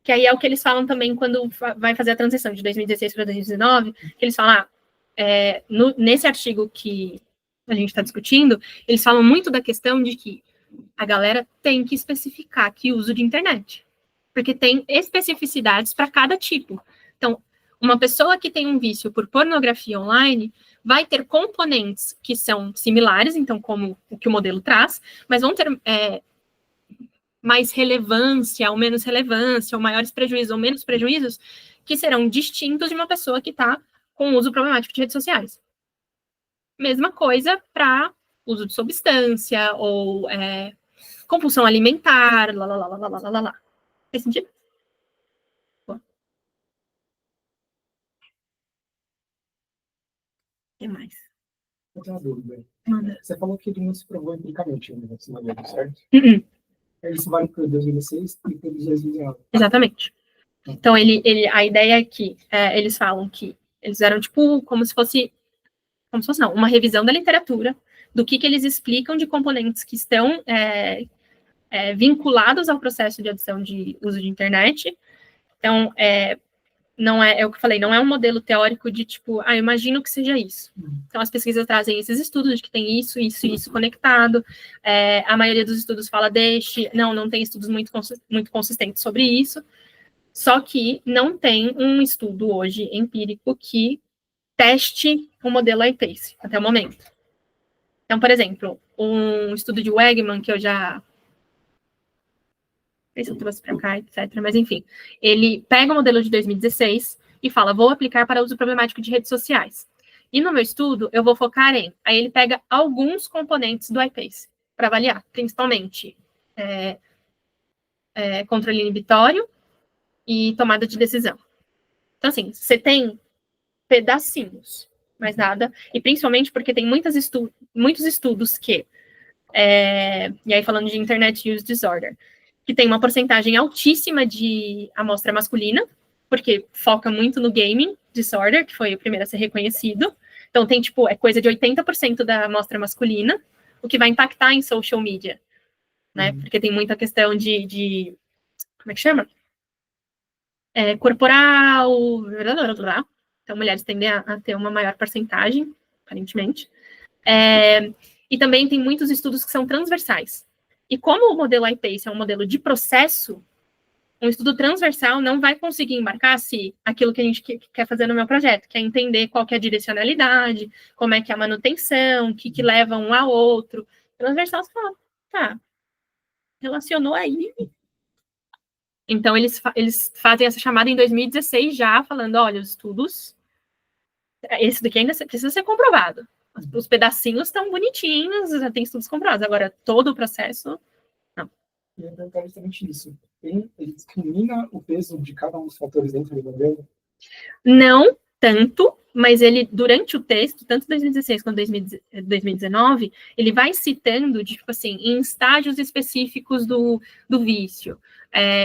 Que aí é o que eles falam também quando vai fazer a transição de 2016 para 2019, que eles falam, nesse artigo que a gente está discutindo, eles falam muito da questão de que a galera tem que especificar que uso de internet. Porque tem especificidades para cada tipo. Então, uma pessoa que tem um vício por pornografia online vai ter componentes que são similares, então, como o que o modelo traz, mas vão ter mais relevância ou menos relevância, ou maiores prejuízos ou menos prejuízos, que serão distintos de uma pessoa que está com uso problemático de redes sociais. Mesma coisa para uso de substância ou compulsão alimentar, lá. Faz sentido? O que mais? Eu tenho uma dúvida. Manda. Você falou que ele não se provou empiricamente ainda nesse modelo, certo? Isso vale para 2016 e para 2019. Exatamente. Então, a ideia é que eles falam que eles eram, tipo, como se fosse não, uma revisão da literatura, do que eles explicam de componentes que estão vinculados ao processo de adição de uso de internet. Então, não é o que eu falei, não é um modelo teórico de tipo, eu imagino que seja isso. Então, as pesquisas trazem esses estudos de que tem isso, isso e isso conectado. A maioria dos estudos fala não tem estudos muito consistentes sobre isso. Só que não tem um estudo hoje empírico que teste o modelo iPace até o momento. Então, por exemplo, um estudo de Wegman que eu já não sei se eu trouxe para cá, etc. Mas, enfim, ele pega o modelo de 2016 e fala, vou aplicar para uso problemático de redes sociais. E no meu estudo, eu vou focar aí ele pega alguns componentes do iPace para avaliar, principalmente controle inibitório e tomada de decisão. Então, assim, você tem pedacinhos, mais nada, e principalmente porque tem muitos estudos que, e aí falando de Internet Use Disorder, que tem uma porcentagem altíssima de amostra masculina, porque foca muito no gaming disorder, que foi o primeiro a ser reconhecido. Então, tem, tipo, coisa de 80% da amostra masculina, o que vai impactar em social media, né? Porque tem muita questão de como é que chama? Corporal, blá, blá, blá. Então, mulheres tendem a ter uma maior porcentagem, aparentemente. E também tem muitos estudos que são transversais. E como o modelo iPace é um modelo de processo, um estudo transversal não vai conseguir embarcar se aquilo que a gente quer fazer no meu projeto, que é entender qual que é a direcionalidade, como é que é a manutenção, o que leva um ao outro. Transversal, você fala, tá, relacionou aí. Então, eles fazem essa chamada em 2016 já, falando, olha, os estudos, esse daqui ainda precisa ser comprovado. Os pedacinhos estão bonitinhos, já tem estudos comprovados. Agora, todo o processo, não. E eu perguntar justamente isso. Ele discrimina o peso de cada um dos fatores dentro do modelo? Não tanto, mas ele, durante o texto, tanto 2016 quanto 2019, ele vai citando, tipo assim, em estágios específicos do vício.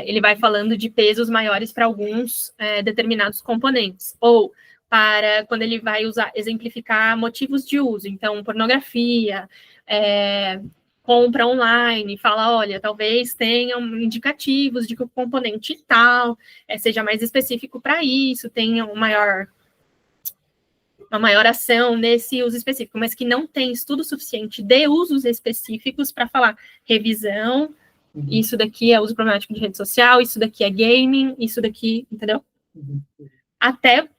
Ele vai falando de pesos maiores para alguns determinados componentes. Ou para quando ele vai exemplificar motivos de uso. Então, pornografia, compra online, fala, olha, talvez tenham indicativos de que o componente tal seja mais específico para isso, tenha uma maior ação nesse uso específico, mas que não tem estudo suficiente de usos específicos para falar revisão, isso daqui é uso problemático de rede social, isso daqui é gaming, isso daqui, entendeu? Até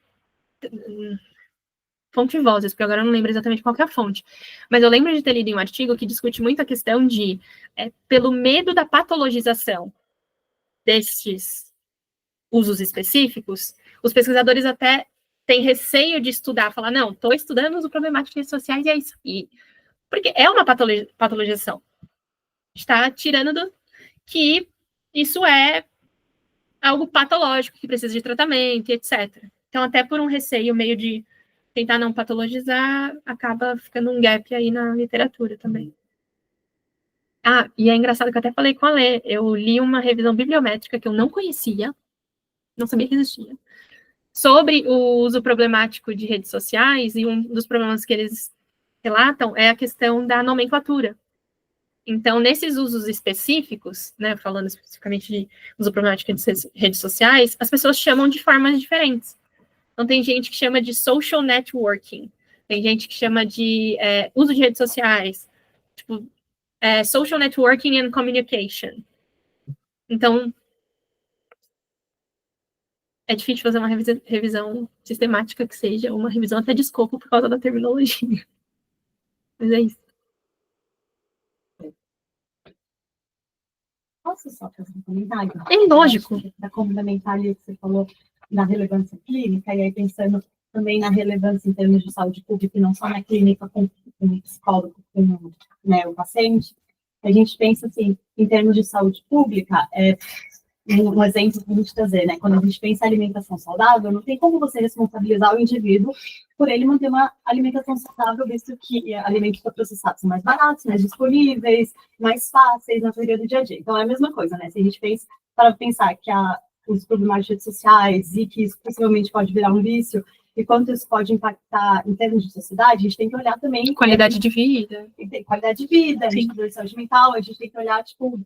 fonte vozes, porque agora eu não lembro exatamente qual que é a fonte, mas eu lembro de ter lido em um artigo que discute muito a questão de, pelo medo da patologização destes usos específicos, os pesquisadores até têm receio de estudar, falar, não, estou estudando uso problemático de redes sociais e é isso. Porque é uma patologização. Está tirando que isso é algo patológico, que precisa de tratamento, etc. Então, até por um receio meio de tentar não patologizar, acaba ficando um gap aí na literatura também. E é engraçado que eu até falei com a Lê, eu li uma revisão bibliométrica que eu não conhecia, não sabia que existia, sobre o uso problemático de redes sociais, e um dos problemas que eles relatam é a questão da nomenclatura. Então, nesses usos específicos, né, falando especificamente de uso problemático de redes sociais, as pessoas chamam de formas diferentes. Então, tem gente que chama de social networking, tem gente que chama de uso de redes sociais, tipo, social networking and communication. Então, é difícil fazer uma revisão sistemática que seja uma revisão até de escopo por causa da terminologia. Mas é isso. Posso só fazer um comentário? É lógico. Da complementar ali que você falou da relevância clínica, e aí pensando também na relevância em termos de saúde pública, e não só na clínica com o psicólogo, com, né, o paciente, a gente pensa assim, em termos de saúde pública, um exemplo para a gente trazer, né? Quando a gente pensa em alimentação saudável, não tem como você responsabilizar o indivíduo por ele manter uma alimentação saudável, visto que alimentos processados são mais baratos, mais disponíveis, mais fáceis na teoria do dia a dia. Então, é a mesma coisa, né? Se a gente pensa, para pensar que os problemas de redes sociais e que isso possivelmente pode virar um vício, e quanto isso pode impactar em termos de sociedade, a gente tem que olhar também... Qualidade de vida. Qualidade de vida, a gente tem que saúde mental, a gente tem que olhar, tipo,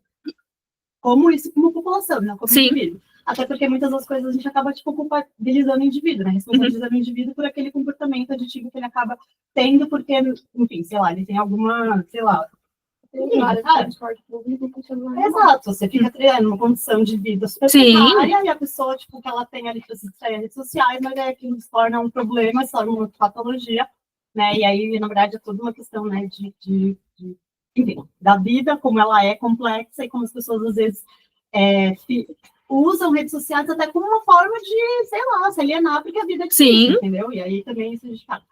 como isso como população, não como indivíduo. Até porque muitas das coisas a gente acaba, tipo, culpabilizando o indivíduo, né? Responsabilizando o indivíduo por aquele comportamento aditivo que ele acaba tendo, porque, enfim, sei lá, ele tem alguma, sei lá... Exato, você fica criando uma condição de vida super precária, e a pessoa, tipo, que ela tem ali para se distrair nas redes sociais, mas é que se torna um problema, se torna uma patologia, né? E aí, na verdade, é toda uma questão, né, enfim, da vida, como ela é complexa, e como as pessoas, às vezes, usam redes sociais até como uma forma de, sei lá, se alienar, porque a vida é difícil, entendeu? E aí também isso a gente fala.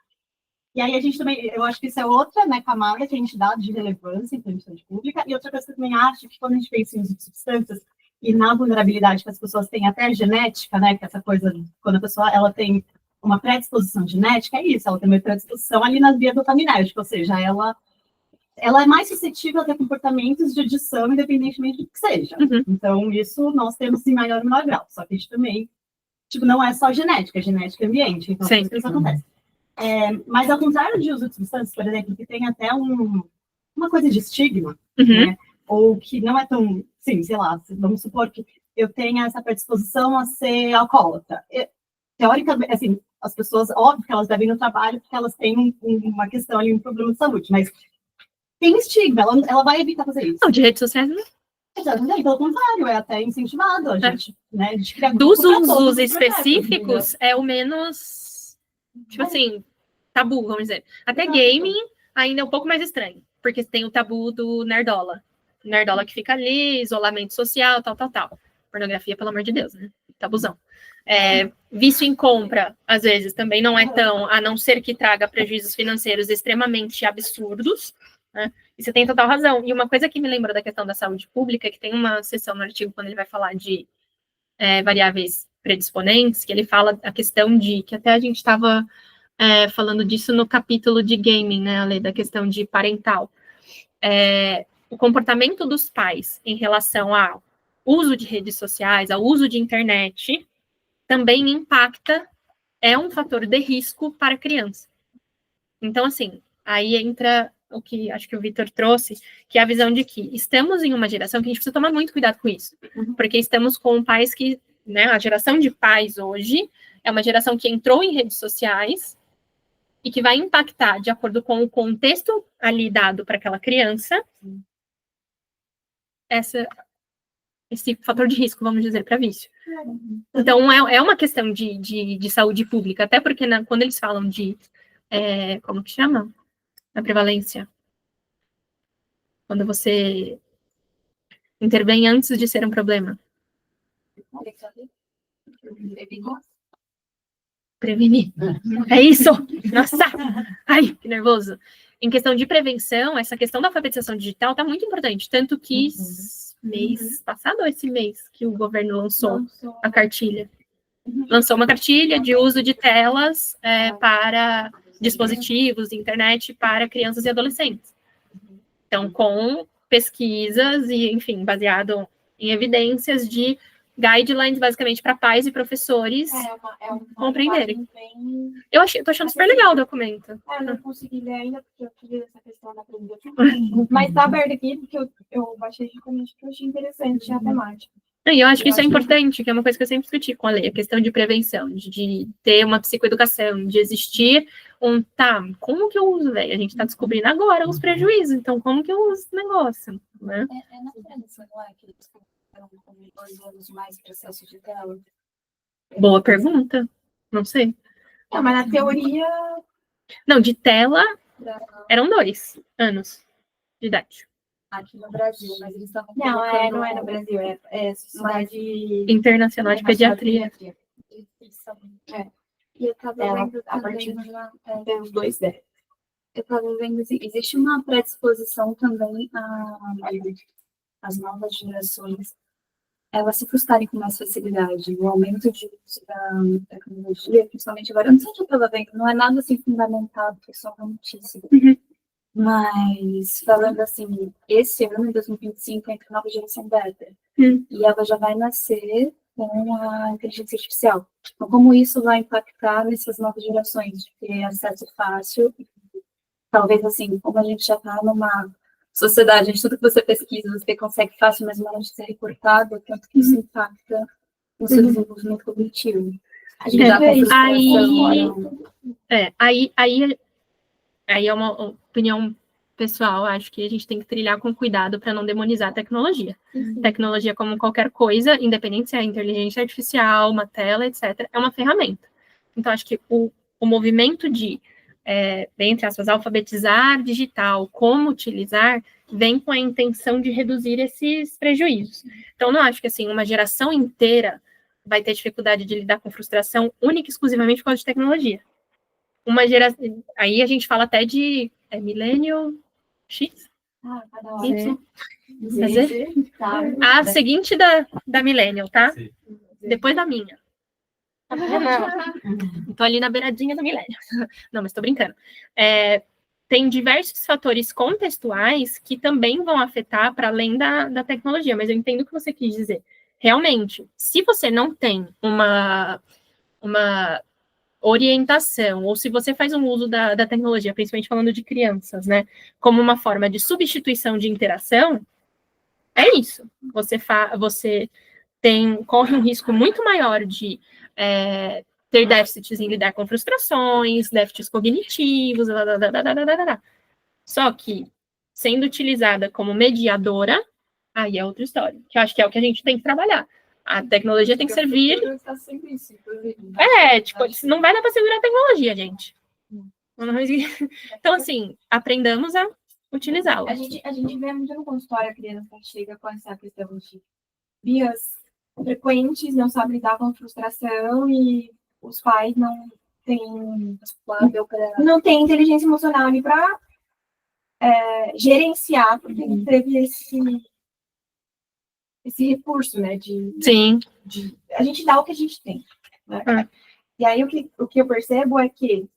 E aí a gente também, eu acho que isso é outra, né, camada que a gente dá de relevância em termos de saúde pública, e outra coisa que eu também acho que quando a gente pensa em uso de substâncias e na vulnerabilidade que as pessoas têm até a genética, né, que essa coisa, quando a pessoa, ela tem uma predisposição genética, é isso, ela tem uma predisposição ali nas vias dopaminérgicas, ou seja, ela é mais suscetível a ter comportamentos de adição, independentemente do que seja. Então, isso nós temos em maior ou menor grau, só que a gente também, tipo, não é só genética, é genética e ambiente, então isso acontece. Mas ao contrário de uso de substâncias, por exemplo, que tem até uma coisa de estigma, né? Ou que não é tão, sim, sei lá, vamos supor que eu tenha essa predisposição a ser alcoólatra. Teoricamente, assim, as pessoas, óbvio que elas devem ir no trabalho porque elas têm uma questão ali, um problema de saúde, mas tem estigma, ela vai evitar fazer isso. Não, de redes sociais não. Exatamente, pelo contrário, é até incentivado a gente, né? Dos usos específicos, é o menos, tipo assim, tabu, vamos dizer. Até gaming ainda é um pouco mais estranho, porque tem o tabu do nerdola. Nerdola que fica ali, isolamento social, tal. Pornografia, pelo amor de Deus, né? Tabuzão. Vício em compra, às vezes, também não é tão, a não ser que traga prejuízos financeiros extremamente absurdos, né? E você tem total razão. E uma coisa que me lembra da questão da saúde pública, que tem uma seção no artigo quando ele vai falar de variáveis predisponentes, que ele fala a questão de, que até a gente estava falando disso no capítulo de gaming, né, Ale, da questão de parental. O comportamento dos pais em relação ao uso de redes sociais, ao uso de internet, também impacta, é um fator de risco para a criança. Então, assim, aí entra o que acho que o Vitor trouxe, que é a visão de que estamos em uma geração que a gente precisa tomar muito cuidado com isso, porque estamos com pais que, né, a geração de pais hoje é uma geração que entrou em redes sociais e que vai impactar, de acordo com o contexto ali dado para aquela criança, esse fator de risco, vamos dizer, para vício. Então, é uma questão de saúde pública, até porque quando eles falam de, como que chama? Na prevalência. Quando você intervém antes de ser um problema. Prevenir. É isso! Nossa! Ai, que nervoso. Em questão de prevenção, essa questão da alfabetização digital está muito importante. Tanto que mês passado, ou esse mês, que o governo lançou a cartilha. Lançou uma cartilha de uso de telas para dispositivos, internet, para crianças e adolescentes. Então, com pesquisas e, enfim, baseado em evidências de guidelines, basicamente, para pais e professores É uma compreenderem. linguagem bem... Tô achando super legal o documento. Eu não consegui ler ainda, porque eu tive essa questão da aprender. Mas tá aberto aqui, porque eu baixei justamente porque eu achei interessante a temática. E eu acho que isso é importante, que é uma coisa que eu sempre discuti com a Lei, a questão de prevenção, de ter uma psicoeducação, de existir como que eu uso, velho? A gente tá descobrindo agora os prejuízos, então como que eu uso esse negócio, né? É na França, não é? Que eles colocaram como 2 anos mais processo de tela. Boa pergunta. Não sei. Não, mas na teoria... Não, de tela eram 2 anos de idade. Aqui no Brasil, mas eles estavam Não é no Brasil, é Sociedade Internacional de Pediatria. E eu tava vendo a partir também, dos 2 10. eu tava vendo, existe uma predisposição também às novas gerações, elas se frustrarem com mais facilidade. O aumento de uso da tecnologia, principalmente agora, eu não sei o que eu tava vendo, não é nada assim fundamentado, foi só uma notícia. Mas, falando assim, esse ano, em 2025, entra a nova geração beta. E ela já vai nascer com a inteligência artificial. Então, como isso vai impactar nessas novas gerações? De ter acesso fácil. Talvez, assim, como a gente já está numa sociedade, onde tudo que você pesquisa, você consegue facilmente ser reportado, tanto que isso impacta no seu desenvolvimento cognitivo. A gente já tem Aí é uma opinião pessoal, acho que a gente tem que trilhar com cuidado para não demonizar a tecnologia. Tecnologia, como qualquer coisa, independente se é inteligência artificial, uma tela, etc., é uma ferramenta. Então, acho que o movimento de, entre aspas, alfabetizar digital, como utilizar, vem com a intenção de reduzir esses prejuízos. Então, não acho que, assim, uma geração inteira vai ter dificuldade de lidar com frustração única e exclusivamente por causa de tecnologia. Uma geração. Aí a gente fala até de Millennial X? Y? A seguinte da Millennial, tá? Sim. Depois da minha. Tô ali na beiradinha da Millennial. Não, mas tô brincando. Tem diversos fatores contextuais que também vão afetar para além da tecnologia, mas eu entendo o que você quis dizer. Realmente, se você não tem uma orientação, ou se você faz um uso da tecnologia, principalmente falando de crianças, né, como uma forma de substituição de interação, é isso. Você corre um risco muito maior de ter déficits em lidar com frustrações, déficits cognitivos, Só que, sendo utilizada como mediadora, aí é outra história, que eu acho que é o que a gente tem que trabalhar. A tecnologia tem que servir... não vai dar para segurar a tecnologia, gente. Então, assim, aprendamos a utilizá-la. A gente vê muito no consultório a criança que chega com essa questão de vias frequentes, não sabe lidar com a frustração e os pais não têm inteligência emocional ali para gerenciar, porque ele teve esse recurso, né? Sim. A gente dá o que a gente tem. Né? E aí o que eu percebo é que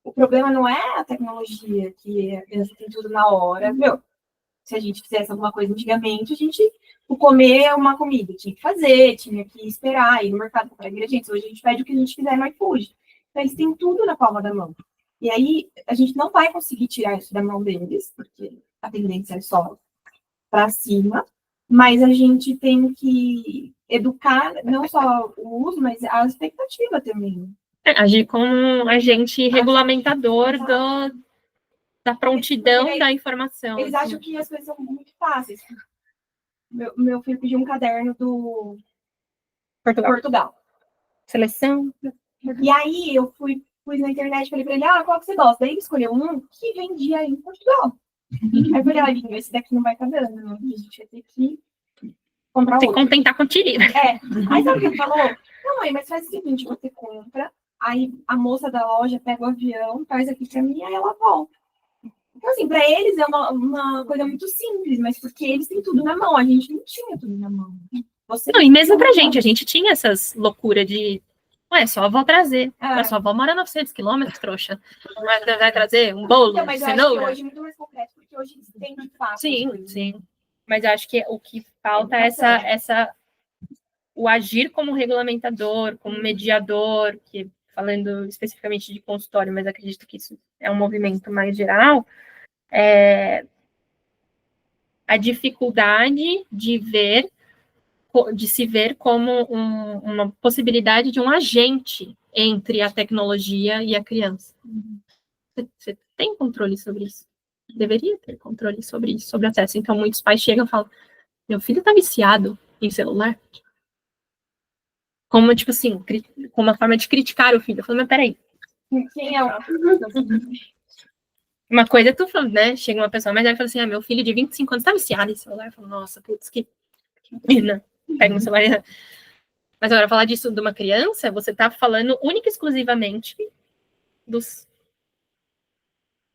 o problema não é a tecnologia, que a criança tem tudo na hora. Se a gente fizesse alguma coisa antigamente, comer uma comida, tinha que fazer, tinha que esperar, ir no mercado comprar ingredientes. Hoje a gente pede o que a gente quiser no iFood. Então eles têm tudo na palma da mão. E aí a gente não vai conseguir tirar isso da mão deles, porque a tendência é só para cima. Mas a gente tem que educar não só o uso, mas a expectativa também. Agir como um agente regulamentador da prontidão da informação. Eles acham que as coisas são muito fáceis. Meu filho pediu um caderno do Portugal. Seleção. E aí eu fui na internet e falei pra ele, qual que você gosta? Daí ele escolheu um que vendia em Portugal. Aí eu falei, olha, esse daqui não vai estar dando, né? A gente vai ter que comprar outro. Se contentar com tiro. Aí sabe o que ele falou? Não, mãe, mas faz o seguinte, você compra, aí a moça da loja pega o avião, traz aqui pra mim, aí ela volta. Então, assim, pra eles é uma coisa muito simples, mas porque eles têm tudo na mão, a gente não tinha tudo na mão. E mesmo pra gente, a gente tinha essas loucuras de só a avó trazer. Mas sua avó mora a 900 quilômetros, trouxa. Vai trazer um bolo, mas cenoura. Eu acho que hoje é muito mais concreto, porque hoje eles têm de fato. Sim. Mas eu acho que o que falta é essa o agir como regulamentador, como mediador, que falando especificamente de consultório, mas acredito que isso é um movimento mais geral, a dificuldade de se ver como uma possibilidade de um agente entre a tecnologia e a criança. Você tem controle sobre isso? Deveria ter controle sobre isso, sobre o acesso. Então, muitos pais chegam e falam, meu filho está viciado em celular. Como, tipo assim, como uma forma de criticar o filho. Eu falo, mas peraí. Quem é o... Uma coisa é tu falando, né? Chega uma pessoa mais velha e fala assim, meu filho de 25 anos tá viciado em celular. Eu falo, nossa, putz, que pena. Pega um celular. Mas agora, falar disso de uma criança, você tá falando única e exclusivamente da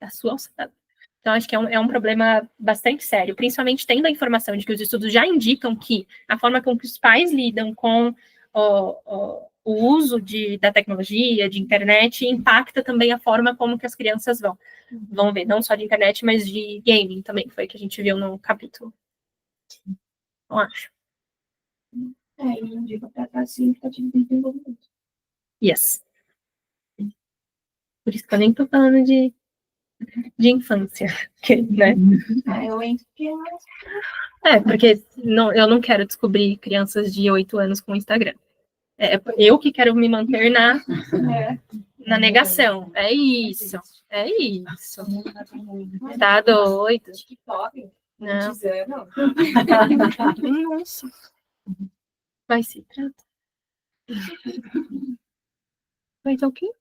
sua alçada. Então, acho que é um problema bastante sério, principalmente tendo a informação de que os estudos já indicam que a forma com que os pais lidam com o uso da tecnologia, de internet, impacta também a forma como que as crianças vão ver, não só de internet, mas de gaming também, foi o que a gente viu no capítulo. Eu acho. E não digo para trás significativo de desenvolvimento. Yes. Por isso que eu nem tô falando de infância, né? Eu entro que Porque eu não quero descobrir crianças de 8 anos com Instagram. Eu que quero me manter na negação. É isso. Tá doido. TikTok. Não. Dizendo. Nossa. Vai se tratar. Vai ser o quê?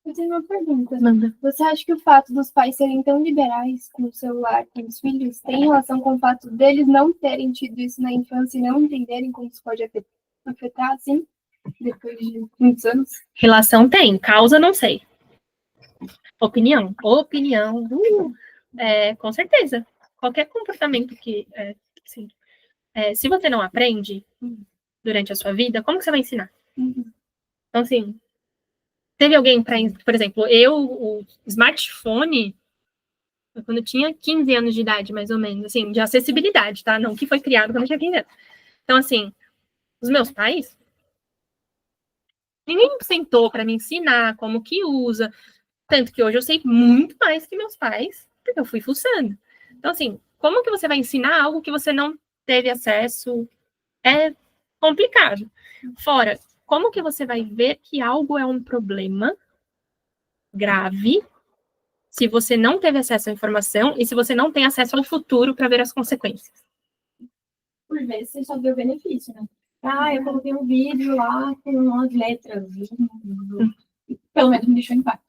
Eu tenho uma pergunta. Manda. Você acha que o fato dos pais serem tão liberais com o celular, com os filhos, tem relação com o fato deles não terem tido isso na infância e não entenderem como isso pode afetar, assim, depois de muitos anos? Relação tem, causa não sei. Opinião. Com certeza. Qualquer comportamento que... assim, se você não aprende durante a sua vida, como que você vai ensinar? Então, assim... Teve alguém para, por exemplo, o smartphone, quando eu tinha 15 anos de idade, mais ou menos, assim, de acessibilidade, tá? Não que foi criado quando eu tinha 15 anos. Então, assim, os meus pais, ninguém sentou para me ensinar como que usa, tanto que hoje eu sei muito mais que meus pais, porque eu fui fuçando. Então, assim, como que você vai ensinar algo que você não teve acesso? É complicado. Fora, como que você vai ver que algo é um problema grave se você não teve acesso à informação e se você não tem acesso ao futuro para ver as consequências? Por vezes você só vê o benefício, né? Eu coloquei um vídeo lá com umas letras. Pelo menos me deixou em paz.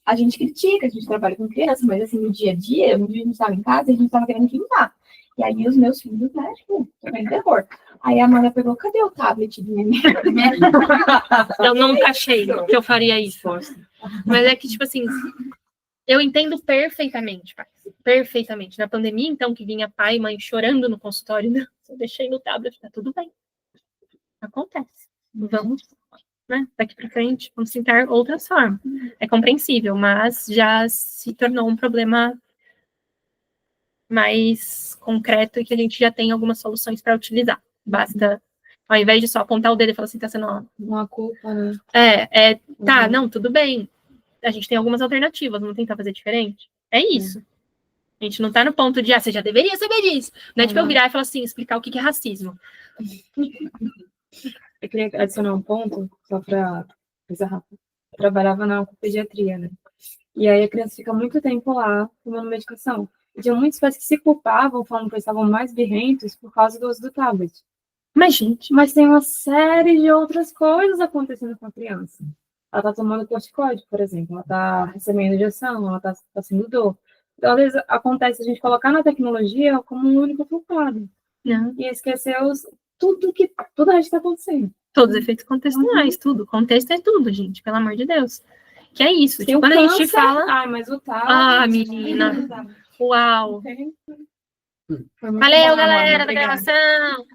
A gente critica, a gente trabalha com criança, mas assim, no dia a dia, um dia a gente estava em casa e a gente estava querendo pintar. E aí os meus filhos, né, tipo, também terror. Aí a Amanda pegou, cadê o tablet do neném? Eu nunca achei que eu faria isso. Mas é que, tipo assim, eu entendo perfeitamente, pai. Perfeitamente. Na pandemia, então, que vinha pai e mãe chorando no consultório, não, eu deixei no tablet, tá tudo bem. Acontece. Vamos, né, daqui pra frente, vamos tentar outras formas. É compreensível, mas já se tornou um problema mais concreto e que a gente já tem algumas soluções para utilizar. Basta, ao invés de só apontar o dedo e falar assim, tá sendo Uma culpa, né? Tá, não, tudo bem. A gente tem algumas alternativas, vamos tentar fazer diferente. É isso. A gente não tá no ponto de, você já deveria saber disso. Não é tipo eu virar e falar assim, explicar o que é racismo. Eu queria adicionar um ponto, só para coisa rápida. Eu trabalhava na pediatria, né? E aí a criança fica muito tempo lá tomando medicação. E tinha muitos pais que se culpavam, falando que eles estavam mais birrentos por causa do uso do tablet. Mas tem uma série de outras coisas acontecendo com a criança. Ela está tomando corticoide, por exemplo. Ela está recebendo injeção, ela está sendo dor. Então, às vezes, acontece a gente colocar na tecnologia como um único culpado. E esquecer tudo a gente está acontecendo. Todos os efeitos contextuais, tudo. Contexto é tudo, gente, pelo amor de Deus. Que é isso. Tem Quando a gente fala... mas o tal... menina. Uau. Foi muito Valeu, bom, galera, Amanda. da Obrigada. gravação.